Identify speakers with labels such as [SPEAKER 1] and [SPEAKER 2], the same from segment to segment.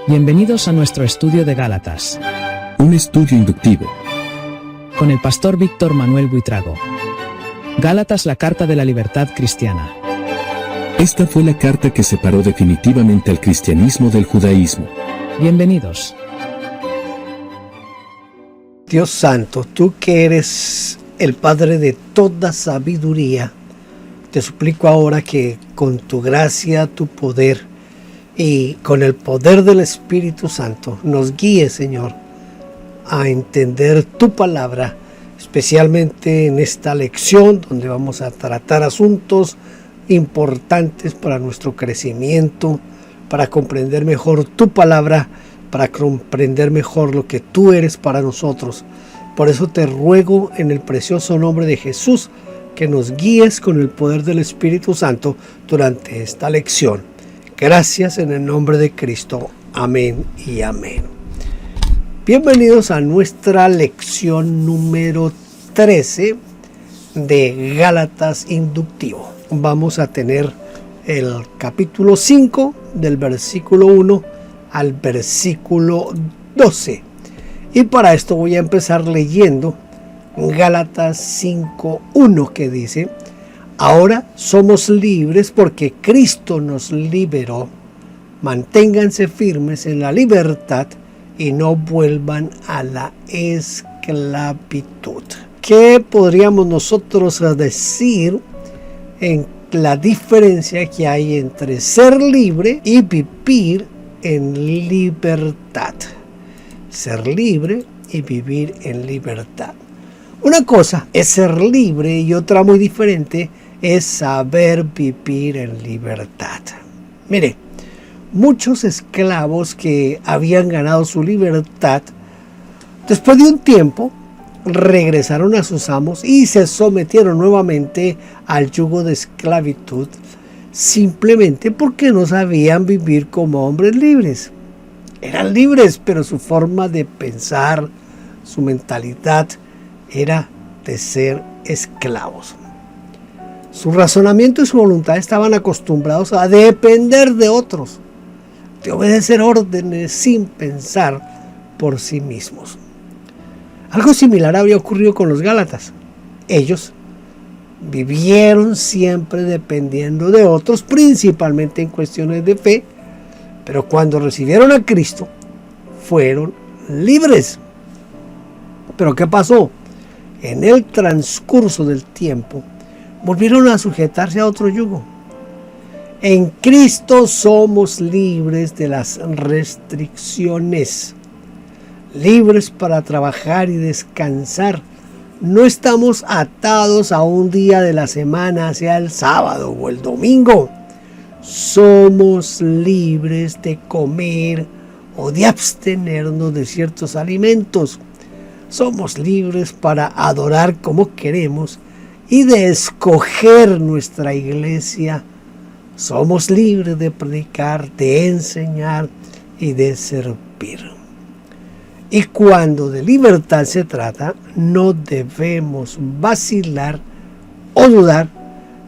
[SPEAKER 1] Bienvenidos a nuestro estudio de Gálatas,
[SPEAKER 2] Un estudio inductivo.
[SPEAKER 1] con el pastor Víctor Manuel Buitrago. Gálatas, la carta de la libertad cristiana.
[SPEAKER 2] Esta fue la carta que separó definitivamente al cristianismo del judaísmo.
[SPEAKER 1] Bienvenidos.
[SPEAKER 3] Dios santo, tú que eres el Padre de toda sabiduría, te suplico ahora que con tu gracia, tu poder y con el poder del Espíritu Santo nos guíes, Señor, a entender tu palabra, especialmente en esta lección donde vamos a tratar asuntos importantes para nuestro crecimiento, para comprender mejor tu palabra, para comprender mejor lo que tú eres para nosotros. Por eso te ruego en el precioso nombre de Jesús que nos guíes con el poder del Espíritu Santo durante esta lección. Gracias en el nombre de Cristo. Amén y amén. Bienvenidos a nuestra lección número 13 de Gálatas Inductivo. Vamos a tener el capítulo 5 del versículo 1 al versículo 12. Y para esto voy a empezar leyendo Gálatas 5:1, que dice: ahora somos libres porque Cristo nos liberó. Manténganse firmes en la libertad y no vuelvan a la esclavitud. ¿Qué podríamos nosotros decir en la diferencia que hay entre ser libre y vivir en libertad? Ser libre y vivir en libertad. Una cosa es ser libre y otra muy diferente es saber vivir en libertad. Mire, muchos esclavos que habían ganado su libertad, después de un tiempo, regresaron a sus amos y se sometieron nuevamente al yugo de esclavitud, simplemente porque no sabían vivir como hombres libres. Eran libres, pero su forma de pensar, su mentalidad era de ser esclavos. Su razonamiento y su voluntad estaban acostumbrados a depender de otros, de obedecer órdenes sin pensar por sí mismos. Algo similar había ocurrido con los Gálatas. Ellos vivieron siempre dependiendo de otros, principalmente en cuestiones de fe, pero cuando recibieron a Cristo, fueron libres. ¿Pero qué pasó? En el transcurso del tiempo, volvieron a sujetarse a otro yugo. En Cristo somos libres de las restricciones, libres para trabajar y descansar. No estamos atados a un día de la semana, sea el sábado o el domingo. Somos libres de comer o de abstenernos de ciertos alimentos. Somos libres para adorar como queremos y de escoger nuestra iglesia. Somos libres de predicar, de enseñar y de servir. Y cuando de libertad se trata, no debemos vacilar o dudar,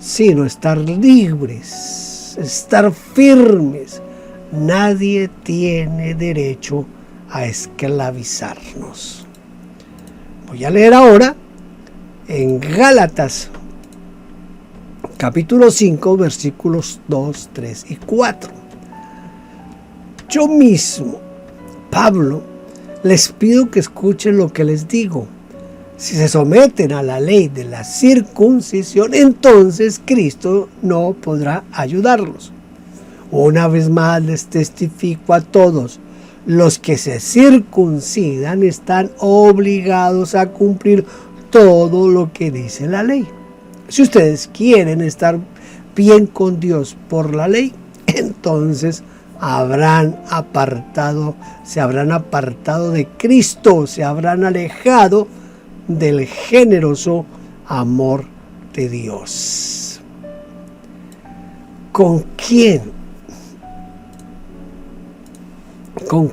[SPEAKER 3] sino estar libres, estar firmes. Nadie tiene derecho a esclavizarnos. Voy a leer ahora en Gálatas capítulo 5 versículos 2, 3 y 4. Yo mismo, Pablo, les pido que escuchen lo que les digo. Si se someten a la ley de la circuncisión, entonces Cristo no podrá ayudarlos. Una vez más les testifico a todos: los que se circuncidan están obligados a cumplir todo lo que dice la ley. Si ustedes quieren estar bien con Dios por la ley, entonces se habrán apartado de Cristo, se habrán alejado del generoso amor de Dios. ¿Con quién? ¿Con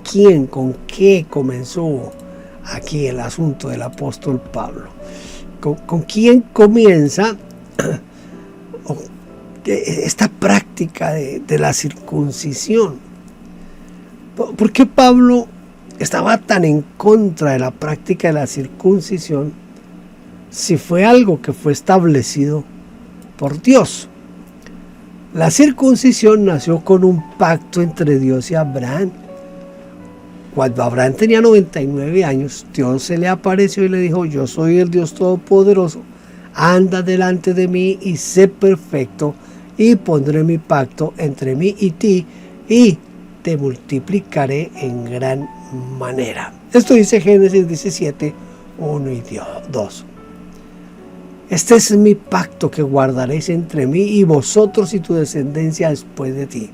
[SPEAKER 3] qué comenzó aquí el asunto del apóstol Pablo? ¿Con quién comienza esta práctica de la circuncisión? ¿Por qué Pablo estaba tan en contra de la práctica de la circuncisión si fue algo que fue establecido por Dios? La circuncisión nació con un pacto entre Dios y Abraham. Cuando Abraham tenía 99 años, Dios se le apareció y le dijo: yo soy el Dios Todopoderoso, anda delante de mí y sé perfecto, y pondré mi pacto entre mí y ti, y te multiplicaré en gran manera. Esto dice Génesis 17, 1 y 2. Este es mi pacto que guardaréis entre mí y vosotros y tu descendencia después de ti.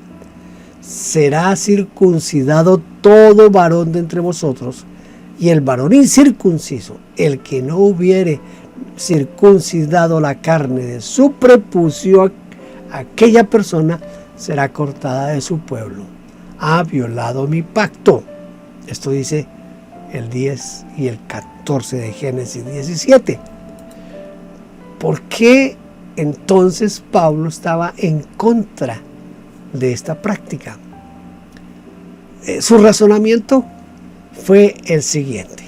[SPEAKER 3] Será circuncidado todo varón de entre vosotros, y el varón incircunciso, el que no hubiere circuncidado la carne de su prepucio, aquella persona será cortada de su pueblo. Ha violado mi pacto. Esto dice el 10 y el 14 de Génesis 17. ¿Por qué entonces Pablo estaba en contra de esta práctica? Su razonamiento fue el siguiente: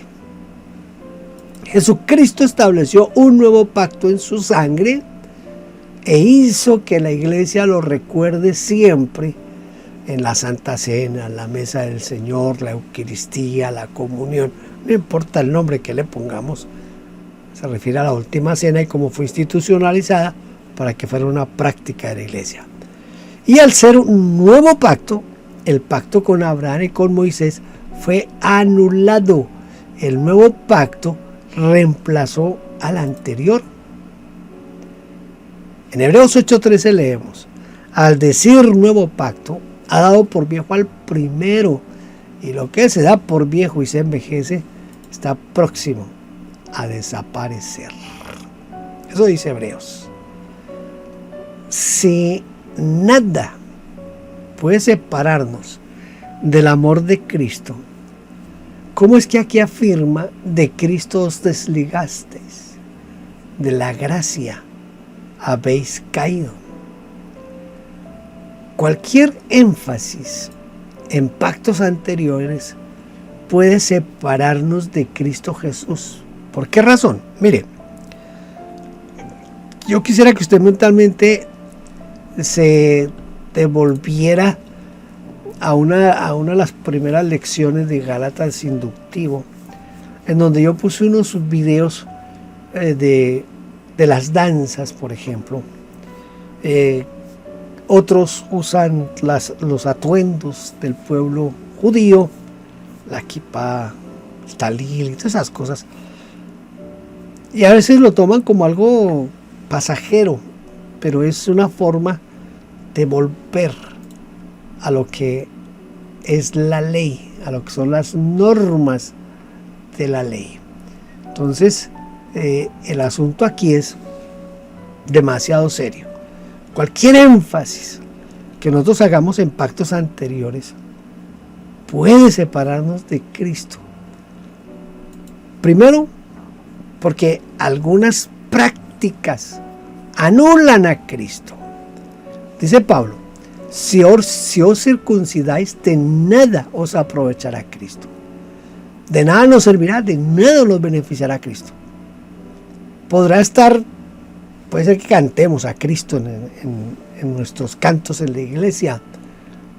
[SPEAKER 3] Jesucristo estableció un nuevo pacto en su sangre e hizo que la iglesia lo recuerde siempre en la Santa Cena, la mesa del Señor, la Eucaristía, la comunión. No importa el nombre que le pongamos, se refiere a la última cena y cómo fue institucionalizada para que fuera una práctica de la iglesia. Y al ser un nuevo pacto, el pacto con Abraham y con Moisés fue anulado. El nuevo pacto reemplazó al anterior. En Hebreos 8:13 leemos: al decir nuevo pacto, ha dado por viejo al primero, y lo que se da por viejo y se envejece está próximo a desaparecer. Eso dice Hebreos. Si nada puede separarnos del amor de Cristo, ¿cómo es que aquí afirma: de Cristo os desligasteis, de la gracia habéis caído? Cualquier énfasis en pactos anteriores puede separarnos de Cristo Jesús. ¿Por qué razón? Mire, yo quisiera que usted mentalmente se devolviera a una de las primeras lecciones de Gálatas inductivo, en donde yo puse unos videos de las danzas, por ejemplo. Otros usan los atuendos del pueblo judío, la kipá, el talil y todas esas cosas. Y a veces lo toman como algo pasajero, pero es una forma de volver a lo que es la ley, a lo que son las normas de la ley. Entonces, el asunto aquí es demasiado serio. Cualquier énfasis que nosotros hagamos en pactos anteriores puede separarnos de Cristo. Primero, porque algunas prácticas anulan a Cristo. Dice Pablo: si os circuncidáis, de nada os aprovechará Cristo. De nada nos servirá, de nada nos beneficiará Cristo. Puede ser que cantemos a Cristo en nuestros cantos en la iglesia,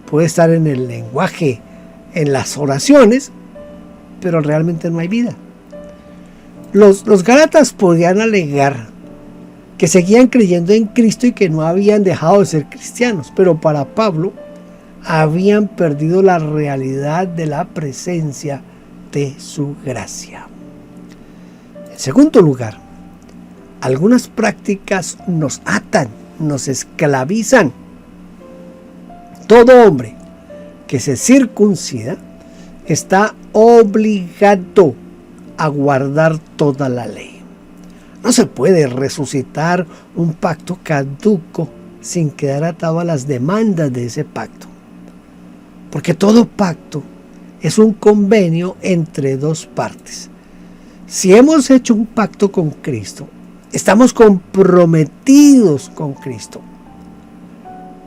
[SPEAKER 3] puede estar en el lenguaje, en las oraciones, pero realmente no hay vida. Los gálatas podían alegar que seguían creyendo en Cristo y que no habían dejado de ser cristianos, pero para Pablo habían perdido la realidad de la presencia de su gracia. En segundo lugar, algunas prácticas nos atan, nos esclavizan. Todo hombre que se circuncida está obligado a guardar toda la ley. No se puede resucitar un pacto caduco sin quedar atado a las demandas de ese pacto. Porque todo pacto es un convenio entre dos partes. Si hemos hecho un pacto con Cristo, estamos comprometidos con Cristo.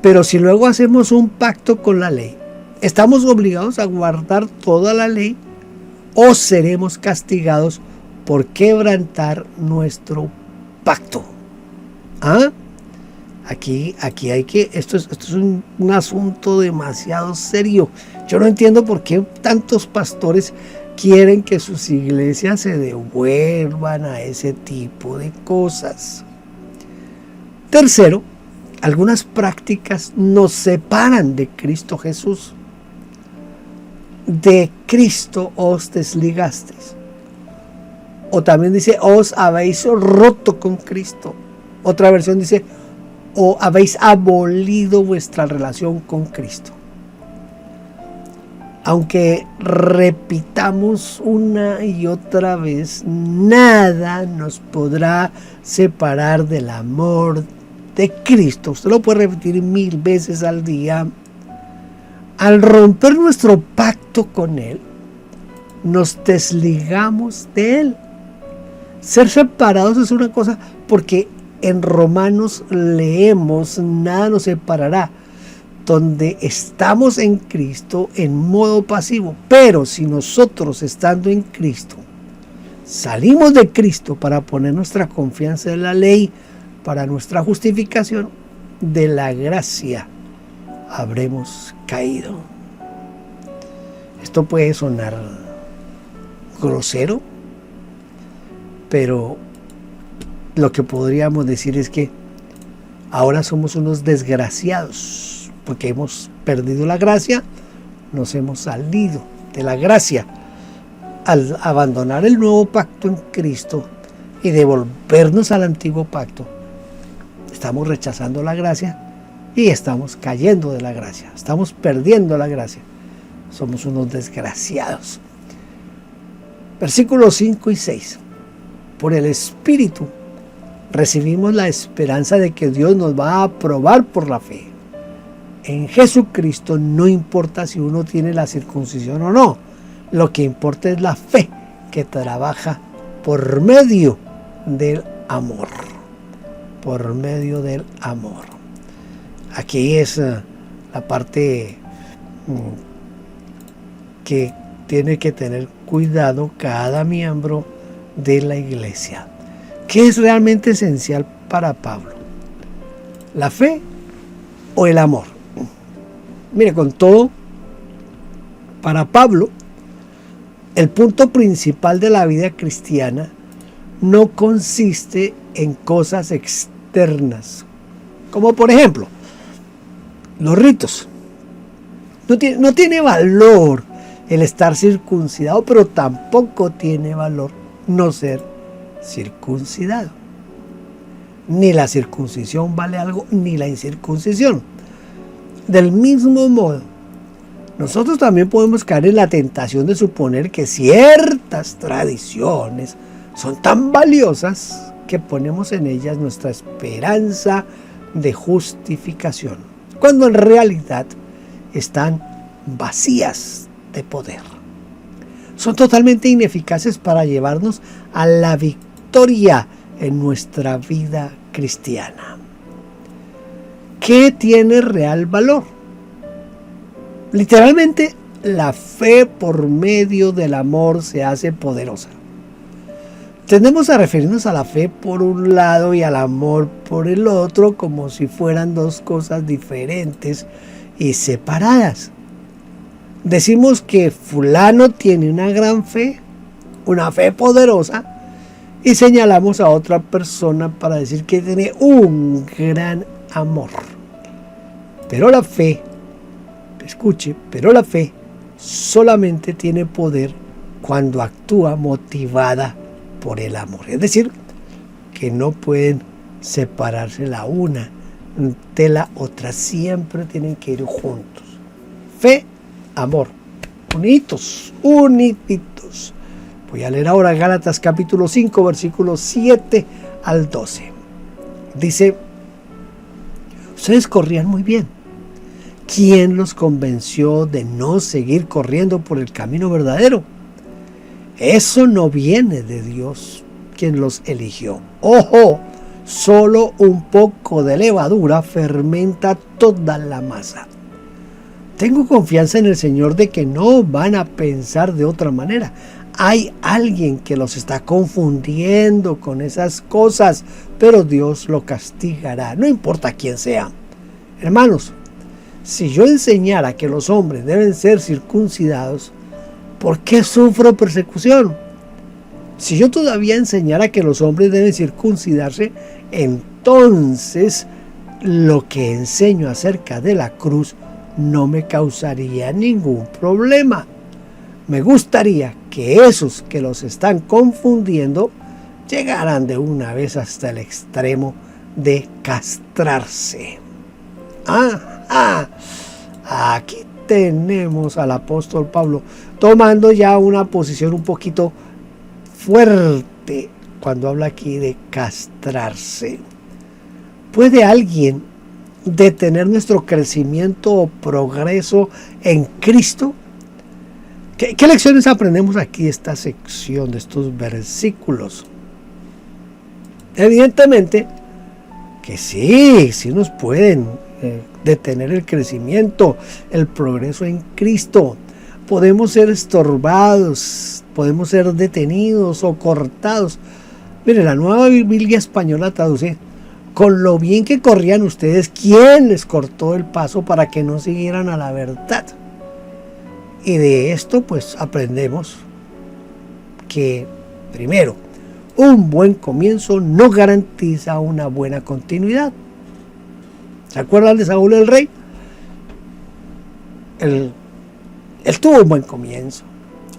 [SPEAKER 3] Pero si luego hacemos un pacto con la ley, ¿Estamos obligados a guardar toda la ley o seremos castigados por quebrantar nuestro pacto? ¿Ah? Aquí hay que, esto es un asunto demasiado serio. Yo no entiendo por qué tantos pastores quieren que sus iglesias se devuelvan a ese tipo de cosas. Tercero, algunas prácticas nos separan de Cristo Jesús. De Cristo os desligasteis. O también dice, os habéis roto con Cristo. Otra versión dice, o habéis abolido vuestra relación con Cristo. Aunque repitamos una y otra vez, nada nos podrá separar del amor de Cristo. Usted lo puede repetir 1000 veces al día. Al romper nuestro pacto con Él, nos desligamos de Él. Ser separados es una cosa, porque en Romanos leemos, nada nos separará, donde estamos en Cristo en modo pasivo. Pero si nosotros, estando en Cristo, salimos de Cristo para poner nuestra confianza en la ley, para nuestra justificación, de la gracia habremos caído. Esto puede sonar grosero, pero lo que podríamos decir es que ahora somos unos desgraciados, porque hemos perdido la gracia, nos hemos salido de la gracia al abandonar el nuevo pacto en Cristo y devolvernos al antiguo pacto. Estamos rechazando la gracia y estamos cayendo de la gracia, estamos perdiendo la gracia. Somos unos desgraciados. Versículos 5 y 6. Por el Espíritu recibimos la esperanza de que Dios nos va a aprobar por la fe. En Jesucristo no importa si uno tiene la circuncisión o no. Lo que importa es la fe que trabaja por medio del amor. Por medio del amor. Aquí es la parte que tiene que tener cuidado cada miembro de la iglesia. ¿Qué es realmente esencial para Pablo? ¿La fe o el amor? Mire, con todo, para Pablo, el punto principal de la vida cristiana no consiste en cosas externas, como por ejemplo, los ritos. No tiene valor el estar circuncidado, pero tampoco tiene valor no ser circuncidado. Ni la circuncisión vale algo, ni la incircuncisión. Del mismo modo, nosotros también podemos caer en la tentación de suponer que ciertas tradiciones son tan valiosas que ponemos en ellas nuestra esperanza de justificación, cuando en realidad están vacías de poder. Son totalmente ineficaces para llevarnos a la victoria en nuestra vida cristiana. ¿Qué tiene real valor? Literalmente, la fe por medio del amor se hace poderosa. Tendemos a referirnos a la fe por un lado y al amor por el otro como si fueran dos cosas diferentes y separadas. Decimos que fulano tiene una gran fe, una fe poderosa, y señalamos a otra persona para decir que tiene un gran amor. Pero la fe, escuche, pero la fe solamente tiene poder cuando actúa motivada por el amor. Es decir, que no pueden separarse la una de la otra, siempre tienen que ir juntos. Fe, amor, uniditos. Voy a leer ahora Gálatas capítulo 5, versículos 7 al 12. Dice, ustedes corrían muy bien. ¿Quién los convenció de no seguir corriendo por el camino verdadero? Eso no viene de Dios, quien los eligió. ¡Ojo! Solo un poco de levadura fermenta toda la masa. Tengo confianza en el Señor de que no van a pensar de otra manera. Hay alguien que los está confundiendo con esas cosas, pero Dios lo castigará, no importa quién sea. Hermanos, si yo enseñara que los hombres deben ser circuncidados, ¿por qué sufro persecución? Si yo todavía enseñara que los hombres deben circuncidarse, entonces lo que enseño acerca de la cruz no me causaría ningún problema. Me gustaría que esos que los están confundiendo llegaran de una vez hasta el extremo de castrarse. Aquí tenemos al apóstol Pablo tomando ya una posición un poquito fuerte cuando habla aquí de castrarse. ¿Puede alguien detener nuestro crecimiento o progreso en Cristo? ¿Qué lecciones aprendemos aquí de esta sección, de estos versículos? Evidentemente que sí nos pueden detener el crecimiento, el progreso en Cristo. Podemos ser estorbados, podemos ser detenidos o cortados. Mire, la Nueva Biblia Española traduce: con lo bien que corrían ustedes, ¿quién les cortó el paso para que no siguieran a la verdad? Y de esto pues aprendemos que, primero, un buen comienzo no garantiza una buena continuidad. ¿Se acuerdan de Saúl el rey? Él tuvo un buen comienzo.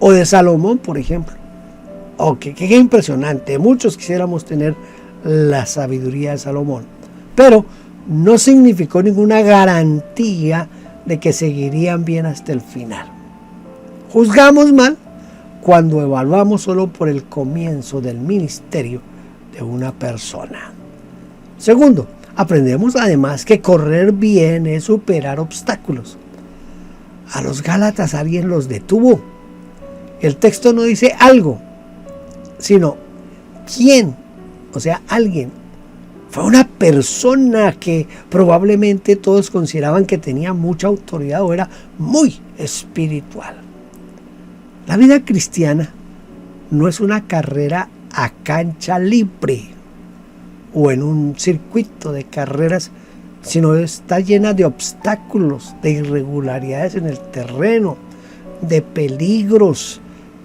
[SPEAKER 3] O de Salomón, por ejemplo. Qué impresionante. Muchos quisiéramos tener la sabiduría de Salomón. Pero no significó ninguna garantía de que seguirían bien hasta el final. Juzgamos mal cuando evaluamos solo por el comienzo del ministerio de una persona. Segundo, aprendemos además que correr bien es superar obstáculos. A los Gálatas alguien los detuvo. El texto no dice algo, sino quién, o sea, alguien. Fue una persona que probablemente todos consideraban que tenía mucha autoridad o era muy espiritual. La vida cristiana no es una carrera a cancha libre o en un circuito de carreras, sino está llena de obstáculos, de irregularidades en el terreno, de peligros,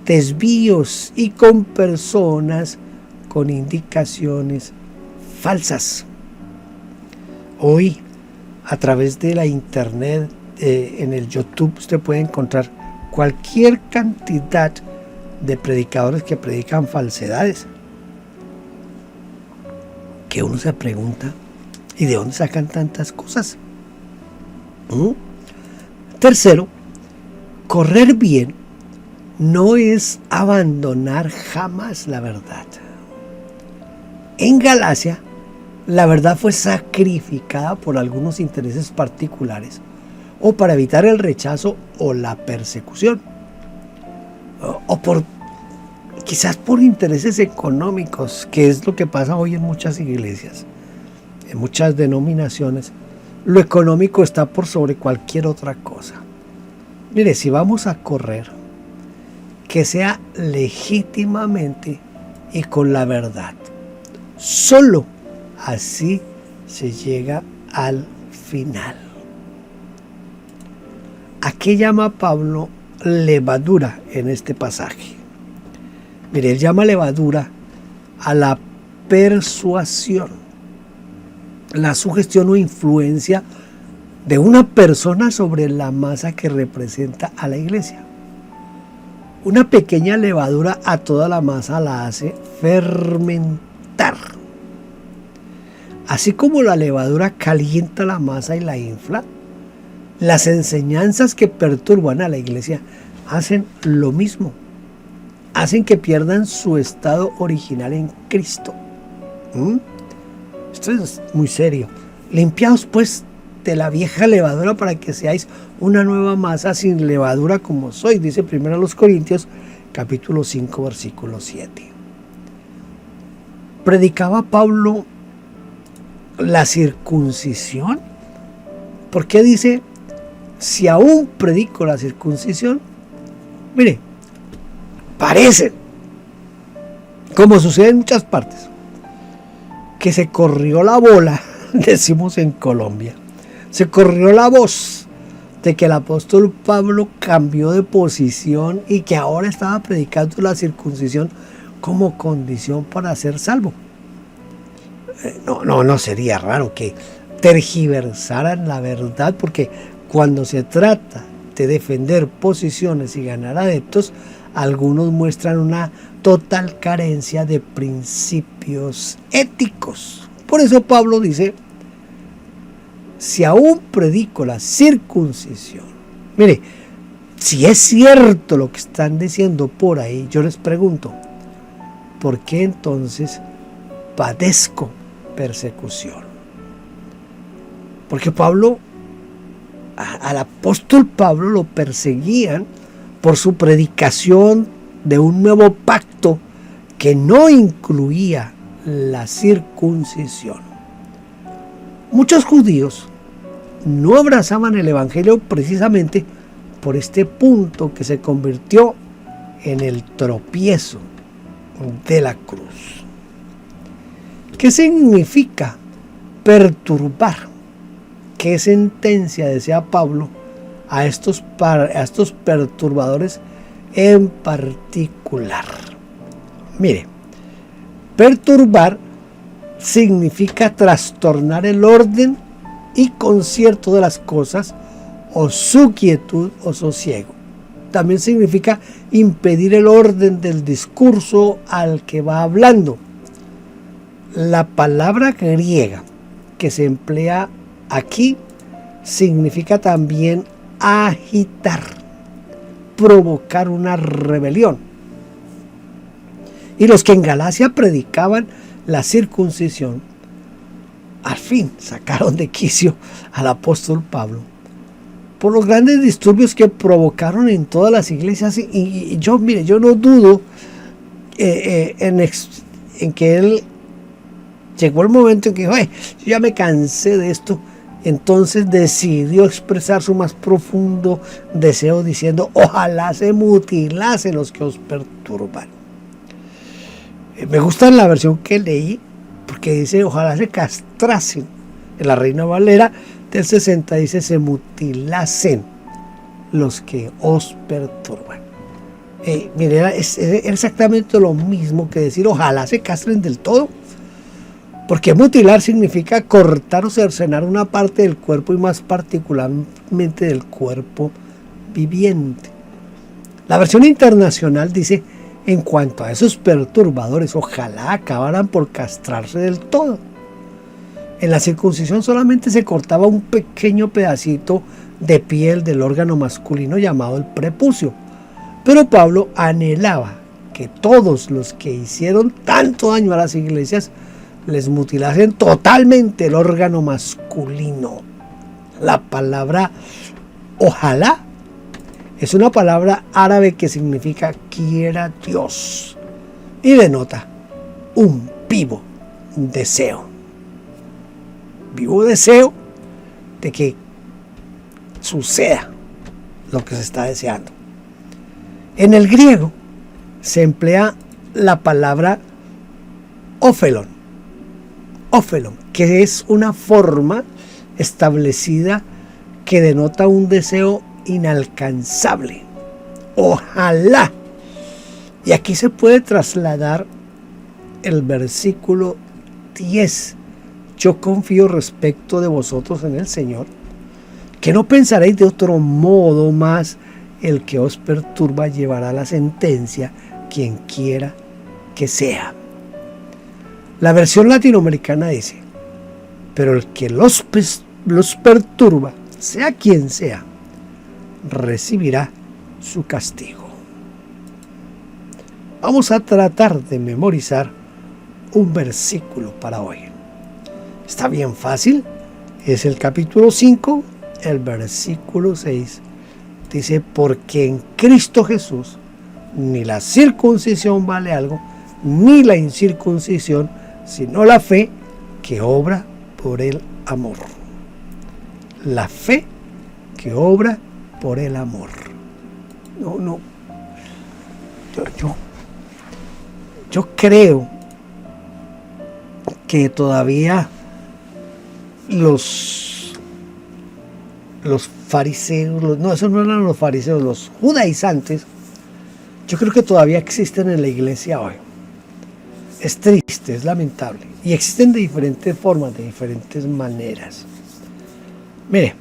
[SPEAKER 3] desvíos y con personas con indicaciones falsas. Hoy, a través de la internet, en el YouTube, usted puede encontrar cualquier cantidad de predicadores que predican falsedades, que uno se pregunta, ¿y de dónde sacan tantas cosas? Tercero, correr bien no es abandonar jamás la verdad. En Galacia, la verdad fue sacrificada por algunos intereses particulares o para evitar el rechazo o la persecución, o quizás por intereses económicos, que es lo que pasa hoy en muchas iglesias, en muchas denominaciones. Lo económico está por sobre cualquier otra cosa. Mire, si vamos a correr, que sea legítimamente y con la verdad. Solo así se llega al final. ¿A qué llama Pablo levadura en este pasaje? Mire, él llama levadura a la persuasión, la sugestión o influencia de una persona sobre la masa que representa a la iglesia. Una pequeña levadura a toda la masa la hace fermentar. Así como la levadura calienta la masa y la infla, las enseñanzas que perturban a la iglesia hacen lo mismo. Hacen que pierdan su estado original en Cristo. Esto es muy serio. Limpiaos pues de la vieja levadura para que seáis una nueva masa sin levadura como sois, dice 1 Corintios capítulo 5 versículo 7. ¿Predicaba Pablo la circuncisión? ¿Por qué dice si aún predico la circuncisión, mire, parece, como sucede en muchas partes, que se corrió la bola, decimos en Colombia, se corrió la voz de que el apóstol Pablo cambió de posición y que ahora estaba predicando la circuncisión como condición para ser salvo. No sería raro que tergiversaran la verdad, porque cuando se trata de defender posiciones y ganar adeptos, algunos muestran una total carencia de principios éticos. Por eso Pablo dice, si aún predico la circuncisión, mire, si es cierto lo que están diciendo por ahí, yo les pregunto, ¿por qué entonces padezco persecución? Porque al apóstol Pablo lo perseguían por su predicación de un nuevo pacto que no incluía la circuncisión. Muchos judíos no abrazaban el evangelio precisamente por este punto que se convirtió en el tropiezo de la cruz. ¿Qué significa perturbar? ¿Qué sentencia desea Pablo a estos perturbadores en particular? Mire, perturbar significa trastornar el orden y concierto de las cosas, o su quietud o sosiego. También significa impedir el orden del discurso al que va hablando. La palabra griega que se emplea aquí significa también agitar, provocar una rebelión. Y los que en Galacia predicaban la circuncisión, al fin sacaron de quicio al apóstol Pablo por los grandes disturbios que provocaron en todas las iglesias. Y yo no dudo en que él llegó el momento en que dijo, yo ya me cansé de esto. Entonces decidió expresar su más profundo deseo diciendo, ojalá se mutilasen los que os perturban. Me gusta la versión que leí, porque dice, ojalá se castrasen. En la Reina Valera del 60 dice, se mutilasen los que os perturban. Mire, es exactamente lo mismo que decir, ojalá se castren del todo. Porque mutilar significa cortar o cercenar una parte del cuerpo, y más particularmente del cuerpo viviente. La versión internacional dice, en cuanto a esos perturbadores, ojalá acabaran por castrarse del todo. En la circuncisión solamente se cortaba un pequeño pedacito de piel del órgano masculino llamado el prepucio. Pero Pablo anhelaba que todos los que hicieron tanto daño a las iglesias les mutilasen totalmente el órgano masculino. La palabra ojalá es una palabra árabe que significa quiera Dios y denota un vivo deseo. Vivo deseo de que suceda lo que se está deseando. En el griego se emplea la palabra ófelon, que es una forma establecida que denota un deseo inalcanzable. Ojalá. Y aquí se puede trasladar el versículo 10. Yo confío respecto de vosotros en el Señor, que no pensaréis de otro modo, más el que os perturba llevará la sentencia, quien quiera que sea. La versión latinoamericana dice, pero el que los perturba, sea quien sea, recibirá su castigo. Vamos a tratar de memorizar un versículo para hoy. Está bien fácil, es el capítulo 5, el versículo 6. Dice, porque en Cristo Jesús ni la circuncisión vale algo, ni la incircuncisión, sino la fe que obra por el amor. La fe que obra por el amor. No. Yo creo que todavía los fariseos, no, esos no eran los fariseos, los judaizantes, yo creo que todavía existen en la iglesia hoy. Es triste, es lamentable. Y existen de diferentes formas, de diferentes maneras. Mire,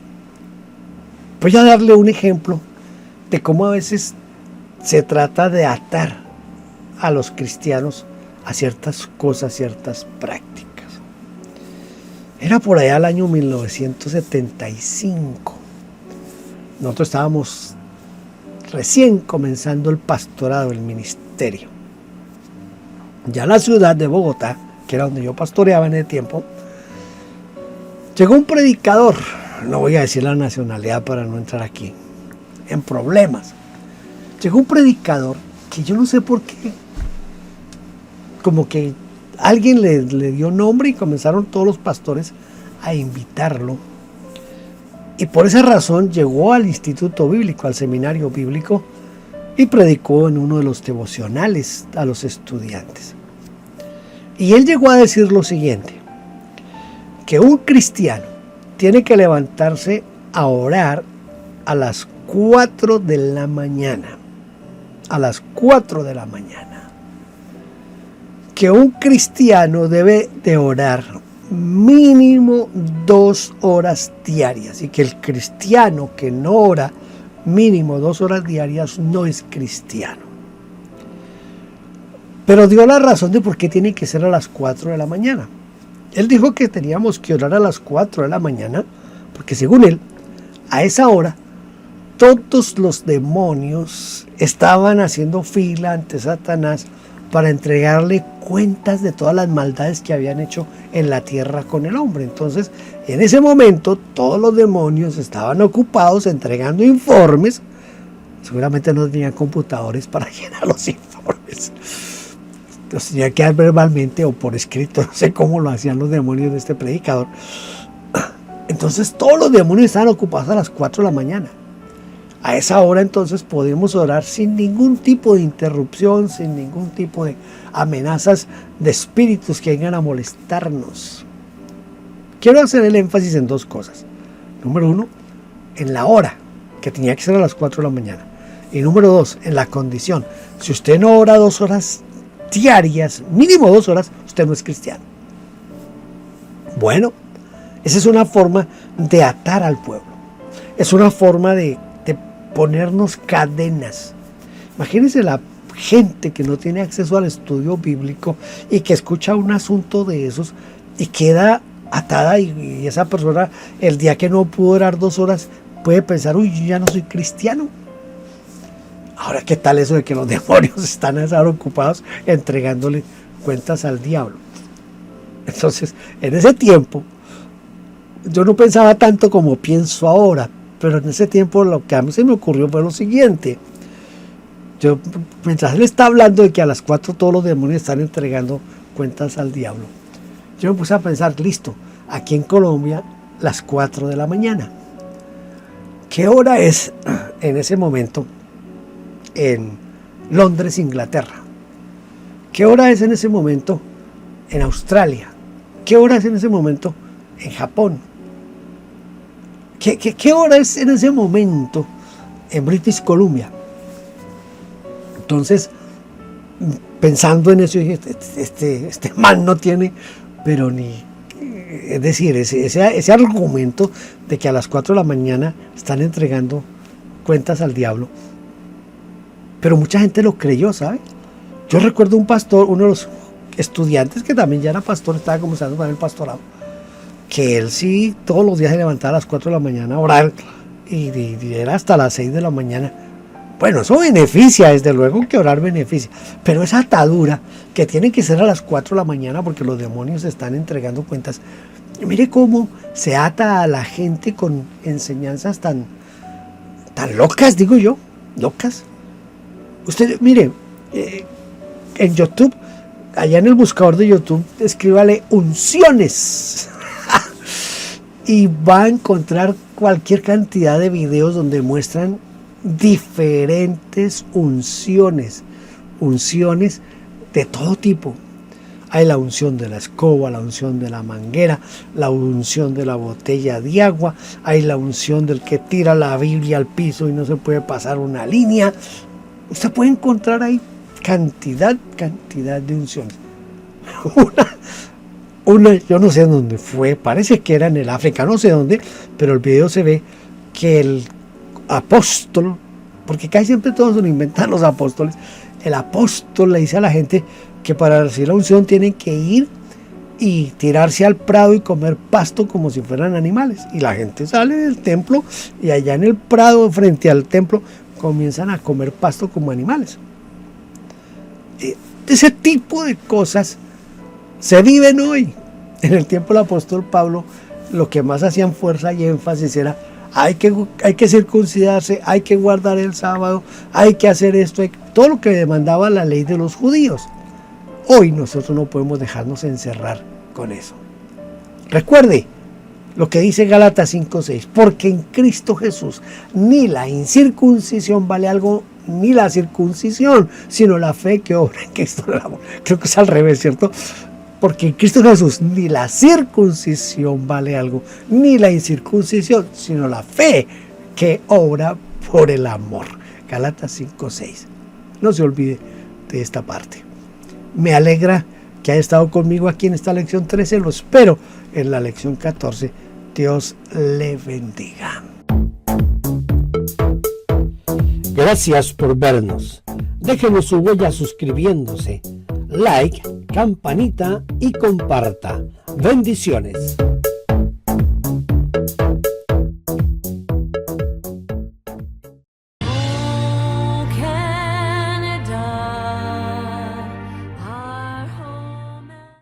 [SPEAKER 3] voy a darle un ejemplo de cómo a veces se trata de atar a los cristianos a ciertas cosas, ciertas prácticas. Era por allá el año 1975. Nosotros estábamos recién comenzando el pastorado, el ministerio. Ya en la ciudad de Bogotá, que era donde yo pastoreaba en el tiempo, llegó un predicador, no voy a decir la nacionalidad para no entrar aquí en problemas. Llegó un predicador que yo no sé por qué, como que alguien le dio nombre y comenzaron todos los pastores a invitarlo. Y por esa razón llegó al Instituto Bíblico, al Seminario Bíblico, y predicó en uno de los devocionales a los estudiantes. Y él llegó a decir lo siguiente, que un cristiano tiene que levantarse a orar a las 4 de la mañana. A las 4 de la mañana. Que un cristiano debe de orar mínimo 2 horas diarias. Y que el cristiano que no ora mínimo 2 horas diarias no es cristiano. Pero dio la razón de por qué tiene que ser a las 4 de la mañana. Él dijo que teníamos que orar a las 4 de la mañana, porque según él, a esa hora, todos los demonios estaban haciendo fila ante Satanás para entregarle cuentas de todas las maldades que habían hecho en la tierra con el hombre. Entonces, en ese momento, todos los demonios estaban ocupados entregando informes. Seguramente no tenían computadores para llenar los informes. Los tenía que dar verbalmente o por escrito. No sé cómo lo hacían los demonios de este predicador. Entonces, todos los demonios estaban ocupados a las 4 de la mañana. A esa hora entonces podemos orar sin ningún tipo de interrupción, sin ningún tipo de amenazas de espíritus que vengan a molestarnos. Quiero hacer el énfasis en 2 cosas. Número 1, en la hora, que tenía que ser a las 4 de la mañana. Y número 2, en la condición. Si usted no ora 2 horas diarias, mínimo 2 horas, usted no es cristiano. Bueno, esa es una forma de atar al pueblo. Es una forma de ponernos cadenas. Imagínense la gente que no tiene acceso al estudio bíblico y que escucha un asunto de esos y queda atada, y esa persona el día que no pudo orar 2 horas puede pensar, uy, yo ya no soy cristiano. Ahora, ¿qué tal eso de que los demonios están a estar ocupados entregándole cuentas al diablo? Entonces, en ese tiempo yo no pensaba tanto como pienso ahora, pero en ese tiempo lo que a mí se me ocurrió fue lo siguiente. Yo, mientras él está hablando de que a las 4 todos los demonios están entregando cuentas al diablo, yo me puse a pensar, listo, aquí en Colombia, las 4 de la mañana. ¿Qué hora es en ese momento en Londres, Inglaterra? ¿Qué hora es en ese momento en Australia? ¿Qué hora es en ese momento en Japón? ¿Qué hora es en ese momento en British Columbia? Entonces, pensando en eso, dije, este man no tiene, pero ni... Es decir, ese argumento de que a las 4 de la mañana están entregando cuentas al diablo. Pero mucha gente lo creyó, ¿sabe? Yo recuerdo un pastor, uno de los estudiantes que también ya era pastor, estaba comenzando para el pastorado, que él sí todos los días se levantaba a las 4 de la mañana a orar y era hasta las 6 de la mañana. Bueno, eso beneficia, desde luego que orar beneficia, pero esa atadura que tiene que ser a las 4 de la mañana porque los demonios están entregando cuentas. Mire cómo se ata a la gente con enseñanzas tan locas, digo yo, locas. Usted, mire, en YouTube, allá en el buscador de YouTube, escríbale unciones y va a encontrar cualquier cantidad de videos donde muestran diferentes unciones de todo tipo. Hay la unción de la escoba, la unción de la manguera, la unción de la botella de agua, hay la unción del que tira la Biblia al piso y no se puede pasar una línea. Usted puede encontrar ahí cantidad de unciones. Una, yo no sé dónde fue, parece que era en el África, no sé dónde, pero el video se ve que el apóstol, porque casi siempre todos lo inventan los apóstoles, el apóstol le dice a la gente que para recibir la unción tienen que ir y tirarse al prado y comer pasto como si fueran animales. Y la gente sale del templo y allá en el prado frente al templo comienzan a comer pasto como animales. Ese tipo de cosas se viven hoy. En el tiempo del apóstol Pablo, lo que más hacían fuerza y énfasis era hay que circuncidarse, hay que guardar el sábado, hay que hacer esto, todo lo que demandaba la ley de los judíos. Hoy nosotros no podemos dejarnos encerrar con eso. Recuerde lo que dice Gálatas 5:6, porque en Cristo Jesús ni la incircuncisión vale algo, ni la circuncisión, sino la fe que obra en Cristo el amor. Creo que es al revés, ¿cierto? Porque en Cristo Jesús ni la circuncisión vale algo, ni la incircuncisión, sino la fe que obra por el amor. Gálatas 5:6. No se olvide de esta parte. Me alegra que haya estado conmigo aquí en esta lección 13. Lo espero en la lección 14. Dios le bendiga.
[SPEAKER 4] Gracias por vernos. Déjenos su huella suscribiéndose, like, campanita y comparta. Bendiciones.